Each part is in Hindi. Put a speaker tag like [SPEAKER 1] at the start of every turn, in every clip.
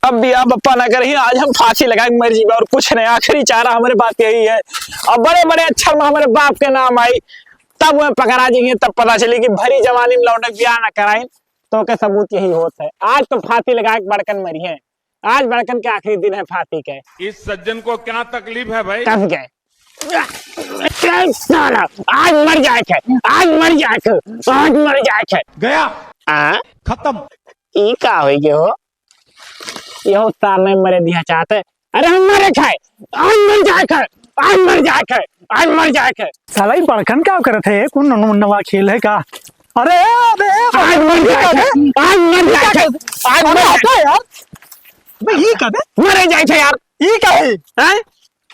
[SPEAKER 1] अब भी आप अप्पा ना करिए, आज हम फांसी लगा के मर जी और कुछ नहीं, आखिरी चारा हमारे बात यही है। और बड़े बड़े अक्षर में हमारे बाप के नाम आई, तब वह पकड़ा जाएंगे, तब पता चले कि भरी जवानी में लौटक ब्याह ना कराए तो के सबूत यही होता है। आज तो फांसी लगा के बड़कन मरी है, आज बड़कन के आखिरी दिन है फांसी के।
[SPEAKER 2] इस सज्जन को क्या तकलीफ है भाई?
[SPEAKER 1] कब गए आज मर जाए थे, आज मर जाए थे, आज मर जाए थे।
[SPEAKER 2] गया
[SPEAKER 1] खत्म। ई का हो गए हो, यहो तार नहीं मरे दिया चाहते। अरे हम मरे थे, आज मर जाए थे, आज मर जाए थे, आज मर जाए थे।
[SPEAKER 3] साला बड़कन क्या करते है? कौन नवा खेल है का? अरे
[SPEAKER 1] आज मर जाए थे, आज मर जाए थे, आज मर जाए
[SPEAKER 3] यार। भाई ये कब
[SPEAKER 1] मरे जाए थे यार,
[SPEAKER 3] ये क्या है?
[SPEAKER 1] हैं?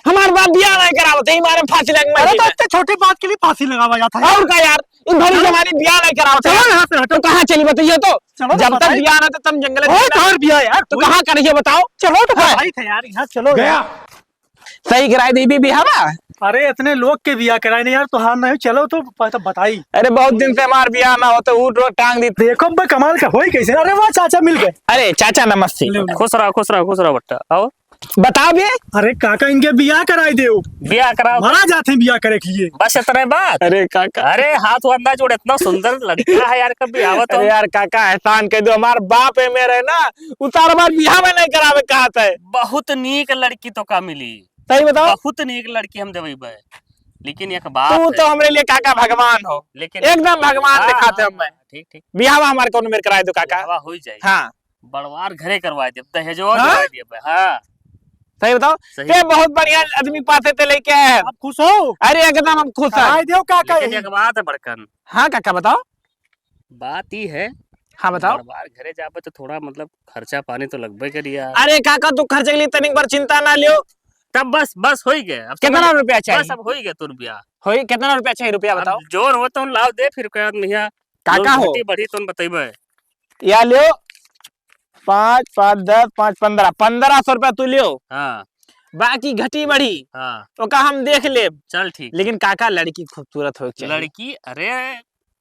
[SPEAKER 1] हमारे बाप बियाह नहीं करावते, ही मारे फांसी लग मर
[SPEAKER 3] अरे तो इतने छोटी बात के लिए फांसी लगावा जाता है
[SPEAKER 1] और का यार, इन भरी जमाने बियाह नहीं करावते।
[SPEAKER 3] चलो यहाँ से हटो।
[SPEAKER 1] तो कहाँ चली बताइए तो,
[SPEAKER 3] चलो
[SPEAKER 1] जब तक
[SPEAKER 3] बताइए।
[SPEAKER 1] बियाह ना तो तुम जंगल में
[SPEAKER 3] और बिया यार,
[SPEAKER 1] तो कहाँ करिए बताओ।
[SPEAKER 3] चलो तो भाई थे यार, यहाँ चलो
[SPEAKER 2] गया
[SPEAKER 1] सही कराई दी बियाह ना।
[SPEAKER 3] अरे इतने लोग के बिया कराए नहीं यार, तो हाँ नहीं चलो तो बताई।
[SPEAKER 1] अरे बहुत दिन से हमार बियाह ना होते, ऊट रोट टांग दी।
[SPEAKER 3] देखो भाई कमाल का होई कैसे? अरे वाह चाचा मिल गए।
[SPEAKER 1] अरे चाचा नमस्ते,
[SPEAKER 4] खुश रहो खुश रहो खुश रहो बट्टा आओ
[SPEAKER 1] बताओ बे।
[SPEAKER 3] अरे काका इनके बिया कराई दे,
[SPEAKER 4] बिया कराओ
[SPEAKER 3] मारा जाते हैं बिया करे के लिए।
[SPEAKER 4] बस इतने बात।
[SPEAKER 1] अरे काका,
[SPEAKER 4] अरे हाथ वंदा जोड़, इतना सुंदर लड़का है यार, कभी आवत
[SPEAKER 1] अरे यार काका एहसान कह दो, हमार बाप है मेरे ना, उतार बार बियाह में नहीं करावे कहा था।
[SPEAKER 4] बहुत नीक लड़की तो का मिली,
[SPEAKER 1] सही बताओ।
[SPEAKER 4] बहुत नीक लड़की हम देवे बे, लेकिन एक बात
[SPEAKER 1] तू तो हमरे लिए काका भगवान हो,
[SPEAKER 4] लेकिन
[SPEAKER 1] एकदम भगवान दिखाते हम।
[SPEAKER 4] ठीक ठीक
[SPEAKER 1] बियाह हमारे कौन मेरे कराए दो काका।
[SPEAKER 4] हवा हो जाए।
[SPEAKER 1] हाँ
[SPEAKER 4] बड़वार घरे करवा दे, दहेजो
[SPEAKER 1] हाँ?
[SPEAKER 4] करवा दिए बे। हाँ
[SPEAKER 1] सही बताओ।
[SPEAKER 4] सही।
[SPEAKER 1] ते बहुत बढ़िया आदमी पाते थे लेके आए हैं।
[SPEAKER 3] आप खुश हो?
[SPEAKER 1] अरे एकदम हम खुश हैं।
[SPEAKER 3] कराई दो काका।
[SPEAKER 4] लेकिन एक बात है बड़कन,
[SPEAKER 1] हाँ काका बताओ।
[SPEAKER 4] बात ही है,
[SPEAKER 1] हाँ बताओ।
[SPEAKER 4] बड़वार घरे जाबे तो थोड़ा मतलब खर्चा पानी तो लगबे करिया।
[SPEAKER 1] अरे काका तू खर्चे के लिए तनिक बार चिंता ना लियो।
[SPEAKER 4] तब बस बस हो गए। अब
[SPEAKER 1] कितना रुपया चाहिए?
[SPEAKER 4] बस अब हो गया तुर बिया।
[SPEAKER 1] होई कितना रुपया चाहिए, रुपया बताओ।
[SPEAKER 4] अब जोर हो तो लाव दे, फिर कह मिया
[SPEAKER 1] काका हो
[SPEAKER 4] बढ़ी तो बतेबे।
[SPEAKER 1] या लियो 5 5 10 5 15 1500 रुपया तू लियो,
[SPEAKER 4] हाँ
[SPEAKER 1] बाकी घटी बढ़ी
[SPEAKER 4] हाँ
[SPEAKER 1] तो का हम देख ले।
[SPEAKER 4] चल ठीक।
[SPEAKER 1] लेकिन काका लड़की खूबसूरत हो चाहिए।
[SPEAKER 4] लड़की अरे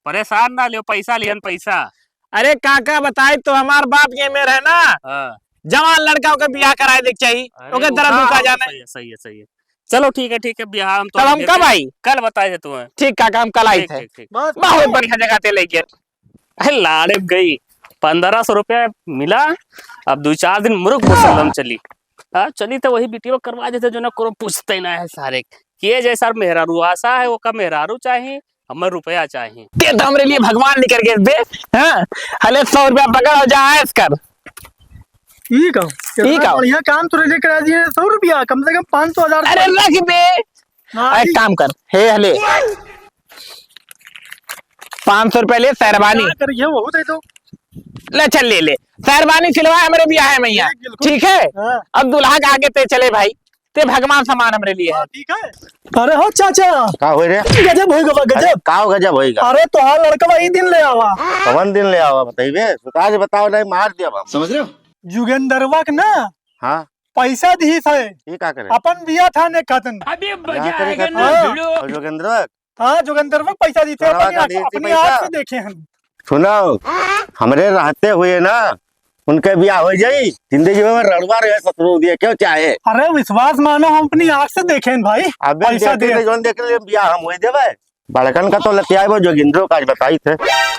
[SPEAKER 4] परेशान ना लियो, पैसा लियन पैसा।
[SPEAKER 1] अरे काका बताए तो हमार बाप ये में है ना,
[SPEAKER 4] हाँ
[SPEAKER 1] जवान लड़का के बियाह कराए देख चाहिए, ओके तरह दुका जाना।
[SPEAKER 4] सही है सही है सही है। चलो ठीक है ब्याह हम तो
[SPEAKER 1] तब हम कब आई?
[SPEAKER 4] कल बताए थे तुम्हें।
[SPEAKER 1] ठीक काका हम कल आई
[SPEAKER 4] ठीक
[SPEAKER 1] थे,
[SPEAKER 4] ठीक ठीक।
[SPEAKER 3] बस
[SPEAKER 1] बहुत बढ़िया जगह ते लेके।
[SPEAKER 4] अरे लाड़े गई 1500 रुपया मिला, अब 2-4 दिन मुर्ग मुसलम चली। हाँ चली तो वही वीडियो करवा देते जो ना कोनो पूछते ना है सारे के जैसा मेहरारू आशा है, वो का मेहरारू चाहिए, हमें रुपया चाहिए।
[SPEAKER 1] ये तो हमारे लिए भगवान निकल गए बे। हाँ हले 100 रुपया पकड़ हो जाए कर।
[SPEAKER 3] ठीक है,
[SPEAKER 1] ठीक है।
[SPEAKER 3] बढ़िया काम तो रेडी करा दिए। 100 रुपया कम से कम 500,000।
[SPEAKER 1] अरे रख बे, एक काम कर, हे हले 500 रुपया ले सहरबानी
[SPEAKER 3] करिए वो दे दो।
[SPEAKER 1] ले, चल ले ले सहरबानी सिलवा हमारे बियाह है मैया। ठीक है,
[SPEAKER 3] हाँ।
[SPEAKER 1] अब दुल्हा के आगे ते चले भाई, ते भगवान समान हमरे लिए है।
[SPEAKER 3] ठीक है। अरे हो चाचा,
[SPEAKER 5] का होई रे?
[SPEAKER 3] गजब होएगा बा, गजब।
[SPEAKER 5] का गजब होएगा?
[SPEAKER 3] अरे तो हाल लड़का वही दिन ले आवा।
[SPEAKER 5] कवन दिन ले आवा बताइए, सुताज बताओ नहीं मार दिया हम। समझ रहे हो?
[SPEAKER 3] जुगेंदरवा के ना
[SPEAKER 5] हाँ
[SPEAKER 3] पैसा दी है,
[SPEAKER 5] ये का करे?
[SPEAKER 3] अपन बिया था ने खातन।
[SPEAKER 4] अभी
[SPEAKER 5] क्या करे खातिर?
[SPEAKER 3] हाँ।
[SPEAKER 5] और जोगेंद्र
[SPEAKER 3] हाँ जुगेंदरवा पैसा दी थे,
[SPEAKER 5] चढ़वा का दी थी
[SPEAKER 3] अपनी
[SPEAKER 5] पैसा।
[SPEAKER 3] आँख से देखे हम।
[SPEAKER 5] सुनो, हमरे रहते हुए ना उनके ब्याह हो जाई, जिंदगी में रड़वा रहे शत्रु दिए क्यों चाहे।
[SPEAKER 3] अरे विश्वास मानो, हम अपनी आँख से देखे हैं भाई।
[SPEAKER 5] अबे
[SPEAKER 3] पैसा
[SPEAKER 5] देखते
[SPEAKER 3] दे।
[SPEAKER 5] थे जोन देख ले ब्याह हम होई देवे। बड़कन का तो लतिया वो जोगिंद्रो का आज बताई थे।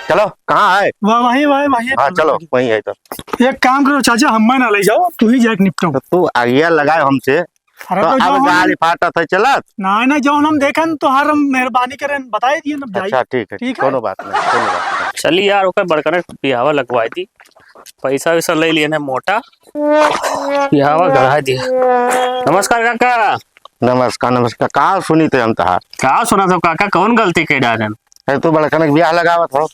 [SPEAKER 5] चलो कहाँ है?
[SPEAKER 3] वही वही।
[SPEAKER 5] हाँ चलो वही है। तो
[SPEAKER 3] एक काम करो चाचा, हम ना ले जाओ, तू ही जाके निपटो।
[SPEAKER 5] तू आगिया लगाए हमसे,
[SPEAKER 3] अरे
[SPEAKER 5] तो
[SPEAKER 3] तो
[SPEAKER 5] अब गाड़ी फाटा था चलत।
[SPEAKER 3] ना जो हम देखें तो हर हम मेहरबानी करें, बताए दिए ना भाई।
[SPEAKER 5] अच्छा ठीक है,
[SPEAKER 3] ठीक है।
[SPEAKER 5] कोनो बात नहीं, कोनो बात नहीं।
[SPEAKER 4] चली यार ओकर बड़कने बिहावा लगवाई दी, पैसा वैसा ले लिए मोटा, बिहावा गढ़ा दिया। नमस्कार काका।
[SPEAKER 5] नमस्कार नमस्कार। कहा सुनी थे हम तहार?
[SPEAKER 4] का सुना था काका, कौन गलती के डालन?
[SPEAKER 5] अरे तू बड़कन के ब्याह लगावत हो।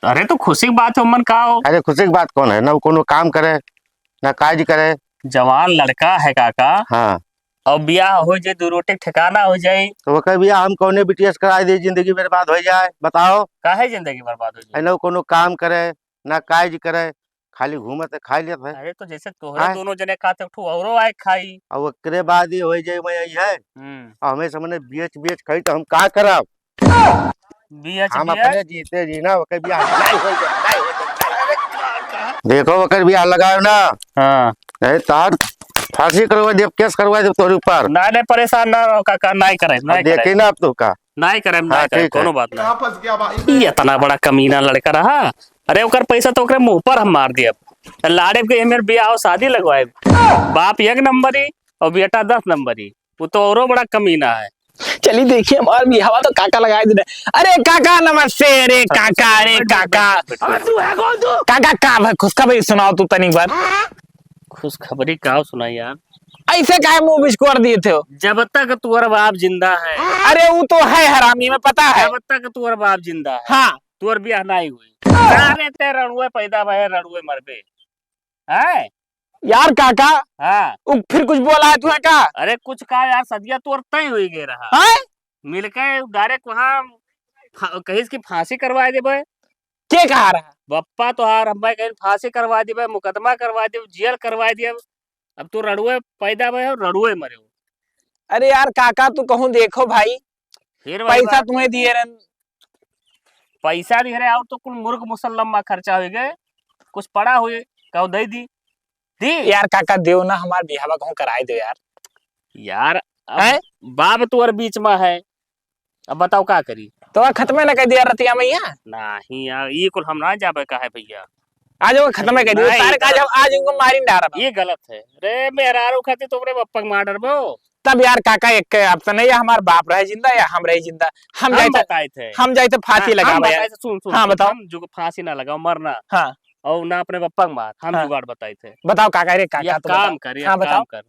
[SPEAKER 4] अरे तो खुशी की बात है, मन का हो।
[SPEAKER 5] अरे खुशी की बात कौन है? ना वो कोनो काम करे ना काज करे।
[SPEAKER 4] जवान लड़का है काका,
[SPEAKER 5] हाँ
[SPEAKER 4] और ब्याह हो जाए, 2 रोटी ठिकाना हो जाए,
[SPEAKER 5] तो वो कह ब्याह हम कौने बीटीएस करा दे, जिंदगी बर्बाद हो जाए। बताओ,
[SPEAKER 4] काहे जिंदगी बर्बाद हो जाए?
[SPEAKER 5] ना वो कोनो काम करे ना काज करे, खाली घूमत खा लेत है।
[SPEAKER 4] अरे तो जैसे तोहरे
[SPEAKER 5] हाँ।
[SPEAKER 4] दोनों जने खाते ठू औरो आए खाई।
[SPEAKER 5] और ओकरे बाद ही हो जाए मैं यही है। और हमें सामने बेच खाई तो हम का करब?
[SPEAKER 4] बीएच
[SPEAKER 5] हम अपने जीते जीना ओकर ब्याह नहीं हो जाए। देखो ओकर ब्याह लगाओ ना,
[SPEAKER 4] हाँ
[SPEAKER 5] नहीं तार फांसी करवा दे, केस करवा दे तोरे ऊपर।
[SPEAKER 4] ना परेशान ना रहो काका, नहीं करे
[SPEAKER 5] देखी ना अब तो का
[SPEAKER 4] नहीं करे
[SPEAKER 5] हाँ, ठीक है।
[SPEAKER 4] कोनो बात नहीं। ये इतना बड़ा कमीना लड़का रहा। अरे ओकर पैसा तो ओकरे मुंह पर हम मार दिए। लाड़े के मेरे ब्याह और शादी लगवाए, बाप 1 नंबर ही और बेटा 10 नंबर ही। वो तो औरों बड़ा कमीना है।
[SPEAKER 1] चलिए देखिए हमार भी हवा तो काका लगाए दे। अरे काका नमस्ते। अरे काका काका का खुशखबरी सुनाओ तू तनी बार।
[SPEAKER 4] खुशखबरी का सुनाई यार।
[SPEAKER 1] ऐसे काहे मुंह बिस्कोर दिए थे हो?
[SPEAKER 4] जब तक तुअर बाप जिंदा है,
[SPEAKER 1] अरे वो तो है हरामी में पता है।
[SPEAKER 4] जब तक तुअर बाप जिंदा है,
[SPEAKER 1] हाँ
[SPEAKER 4] तुअर ब्याह नहीं हुई। सारे ते रणुए पैदा भये, रणुए मरबे है
[SPEAKER 1] यार काका,
[SPEAKER 4] हाँ।
[SPEAKER 1] वो फिर कुछ बोला है तुम्हें का?
[SPEAKER 4] अरे कुछ कहा यार, सदिया तुअर तय हुई गे रहा
[SPEAKER 1] हैं?
[SPEAKER 4] मिलके डायरेक्ट वहाँ कहीं की फांसी करवा देबे।
[SPEAKER 1] के कहा रहा?
[SPEAKER 4] बप्पा तो हार हम कहीं फांसी करवा देबे, मुकदमा करवा देबे, जेल करवा दिए। अब तू रणुए पैदा भये और रणुए मरे।
[SPEAKER 1] अरे यार काका तू कहूँ देखो भाई,
[SPEAKER 4] फिर वही
[SPEAKER 1] पैसा
[SPEAKER 4] बात,
[SPEAKER 1] तुम्हें दिए रहे,
[SPEAKER 4] पैसा दिख रहे और तो कुल मुर्ग मुसल्लम में खर्चा हो गए। कुछ पड़ा हुए कहो दे दी
[SPEAKER 1] यार काका देव ना हमार बिहावा कहूँ कराए दो यार।
[SPEAKER 4] यार
[SPEAKER 1] हैं?
[SPEAKER 4] अब बाप तुअर बीच में है, अब बताओ का करी।
[SPEAKER 1] तो खत्म न कर दिया रतिया मैया।
[SPEAKER 4] नहीं यार ये कुल हम ना जाबे का है भैया।
[SPEAKER 1] आज वो खत्म कर दिया
[SPEAKER 4] नहीं,
[SPEAKER 1] तारे का, जब आज इनको मारी डारा।
[SPEAKER 4] ये गलत है। रे मेहरारू खाती तुमरे बप्पा के मार डरबो।
[SPEAKER 1] तब यार काका एक ऑप्शन है, या हमार बाप रहे जिंदा या हम रहे जिंदा। हम जाए
[SPEAKER 4] बताए थे,
[SPEAKER 1] हम जाए तो फांसी लगा
[SPEAKER 4] हम
[SPEAKER 1] यार।
[SPEAKER 4] बताए थे, सुन सुन
[SPEAKER 1] हाँ,
[SPEAKER 4] सुन,
[SPEAKER 1] बताओ।
[SPEAKER 4] हम जो फांसी ना लगाओ मरना
[SPEAKER 1] हाँ
[SPEAKER 4] और ना अपने बप्पा के मार, हम
[SPEAKER 1] हाँ।
[SPEAKER 4] जुगाड़ बताए थे।
[SPEAKER 1] बताओ काका। रे काका
[SPEAKER 4] यह
[SPEAKER 1] तो
[SPEAKER 4] काम
[SPEAKER 1] बताओ।
[SPEAKER 4] कर, यह
[SPEAKER 1] हाँ
[SPEAKER 4] काम
[SPEAKER 1] बताओ।
[SPEAKER 4] कर।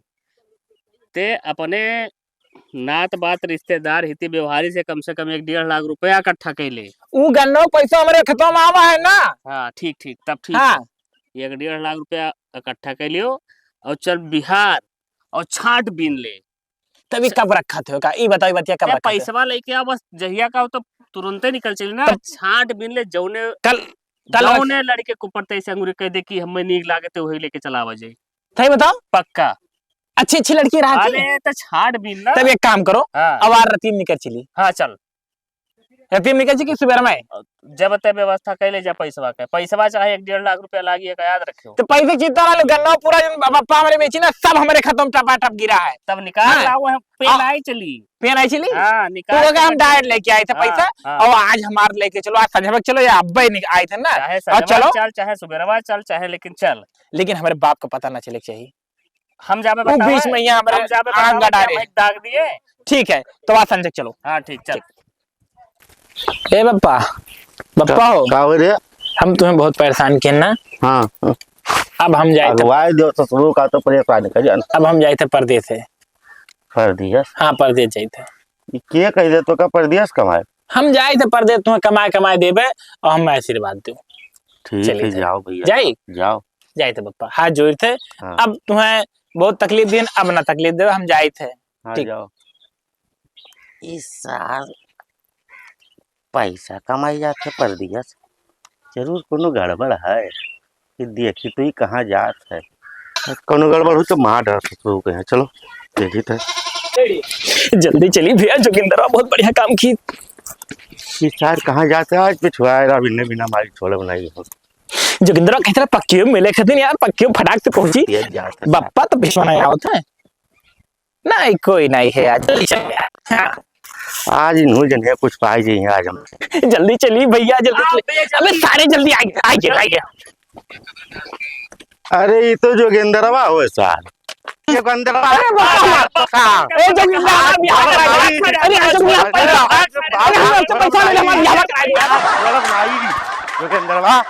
[SPEAKER 4] ते अपने नात बात रिश्तेदार हिती व्यवहारी से कम 1.5 लाख रुपया इकट्ठा कैले।
[SPEAKER 1] वो गन्नो पैसा हमारे खत्म आवा है ना।
[SPEAKER 4] हाँ ठीक ठीक, तब ठीक
[SPEAKER 1] हाँ
[SPEAKER 4] है। 1.5 लाख रुपया इकट्ठा कर लियो और चल बिहार और छाट बीन ले।
[SPEAKER 1] तभी कब रखा थे का? ई बताओ बतिया कब
[SPEAKER 4] क्या
[SPEAKER 1] रखा थे?
[SPEAKER 4] पैसा लेके आ, बस जहिया का हो तो तुरंत ही निकल चली ना। छाट बीन ले जौने
[SPEAKER 1] कल
[SPEAKER 4] जौने लड़के को पड़ते ऐसे अंगूरी कह दे कि हमें नीक लागे तो वही लेके चला बजे।
[SPEAKER 1] सही बताओ।
[SPEAKER 4] पक्का।
[SPEAKER 1] अच्छी अच्छी लड़की रहा थी।
[SPEAKER 4] अरे तो छाट बीन ना।
[SPEAKER 1] तब एक काम करो,
[SPEAKER 4] हाँ
[SPEAKER 1] अब आर रतीम निकल चली।
[SPEAKER 4] हाँ चल,
[SPEAKER 1] रतीम निकल चली सुबह में।
[SPEAKER 4] जब ते व्यवस्था कैले जा पैसा का, पैसा चाहे 1.5 लाख रुपया लागी का याद रखियो।
[SPEAKER 1] तो पैसे चिंता ना लो, गन्ना पूरा बप्पा हमारे बेची ना, सब हमारे खत्म टपाटप गिरा है।
[SPEAKER 4] तब निकाल
[SPEAKER 1] हाँ।
[SPEAKER 4] लाओ, हम पेन आई चली।
[SPEAKER 1] पेन आई चली।
[SPEAKER 4] हाँ
[SPEAKER 1] तो
[SPEAKER 4] निकाल
[SPEAKER 1] वो हम डायरेक्ट लेके आए थे
[SPEAKER 4] हाँ,
[SPEAKER 1] पैसा।
[SPEAKER 4] हाँ।
[SPEAKER 1] और आज हमारे लेके चलो, आज संजय चलो या अब्बा आए थे ना।
[SPEAKER 4] चाहे
[SPEAKER 1] और चलो
[SPEAKER 4] सजवा चल चाहे सुबेरवा चल चाहे, लेकिन चल।
[SPEAKER 1] लेकिन हमारे बाप को पता ना चले चाहिए।
[SPEAKER 4] हम जाबे
[SPEAKER 1] वो
[SPEAKER 4] बताओ,
[SPEAKER 1] बीच में यहाँ हमारे
[SPEAKER 4] हम जाबे
[SPEAKER 1] आग
[SPEAKER 4] बताओ,
[SPEAKER 1] डाले।
[SPEAKER 4] हम एक दाग दिए।
[SPEAKER 1] ठीक है तो आज संजय चलो।
[SPEAKER 4] हाँ ठीक चल।
[SPEAKER 1] ए बप्पा, बप्पा हो,
[SPEAKER 5] का हो रे?
[SPEAKER 1] हम तुम्हें बहुत परेशान किए ना।
[SPEAKER 5] हाँ
[SPEAKER 1] अब हम जाए थे,
[SPEAKER 5] अगवाए दो ससुरो का तो परेशान कर जान
[SPEAKER 1] अब हम जाए थे परदेश से।
[SPEAKER 5] कर दिया।
[SPEAKER 1] हाँ परदेश जाए थे।
[SPEAKER 5] के कह दे तो का परदेश कमाए।
[SPEAKER 1] हम जाए थे परदेश, तुम्हें कमाए कमाए देवे और हम आशीर्वाद दो।
[SPEAKER 5] ठीक
[SPEAKER 1] चलिए
[SPEAKER 5] है
[SPEAKER 1] चलिए।
[SPEAKER 5] जाओ भैया
[SPEAKER 1] जाए
[SPEAKER 5] जाओ।
[SPEAKER 1] जाए थे बप्पा, हाथ जोड़ थे।
[SPEAKER 5] हाँ।
[SPEAKER 1] अब तुम्हें बहुत तकलीफ दी, अब ना तकलीफ दे, हम जाए थे।
[SPEAKER 5] हाँ
[SPEAKER 1] ठीक।
[SPEAKER 5] जाओ। इस साल पैसा कमाई जाते परदेश, जरूर कोनो गड़बड़ है। कि देखी तो ही कहाँ जात है, कोनो गड़बड़ हो तो मार डर ससुरो के। चलो देखी थे।
[SPEAKER 1] जल्दी चली भैया, जोगिंदर बहुत बढ़िया काम की।
[SPEAKER 5] इस साल कहाँ जाते आज पे छुआएगा बिना बिना मारी छोड़े बनाई हो।
[SPEAKER 1] जोगिंदर कहते रहे पक्कियों मिले खतिन यार, पक्कियों फटाक से पहुंची। बप्पा तो पिछवाना आवत है। नहीं कोई नहीं है आज, जल्दी चल यार। हाँ।
[SPEAKER 5] आज इन्हों जन है कुछ पाई जी है आज हम।
[SPEAKER 1] जल्दी चली भैया, जल्दी चली। अबे सारे जल्दी आइए।
[SPEAKER 5] अरे ये तो जोगिंदरवा हो साल। जोगिंदरवा
[SPEAKER 1] अरे वाह, ए जोगिंदर आप यहाँ पर आइए। अरे हम यहाँ पर आओ। अरे हम तो पैसा मिला, हम यहाँ पर आइए।
[SPEAKER 5] जोगिंदरवा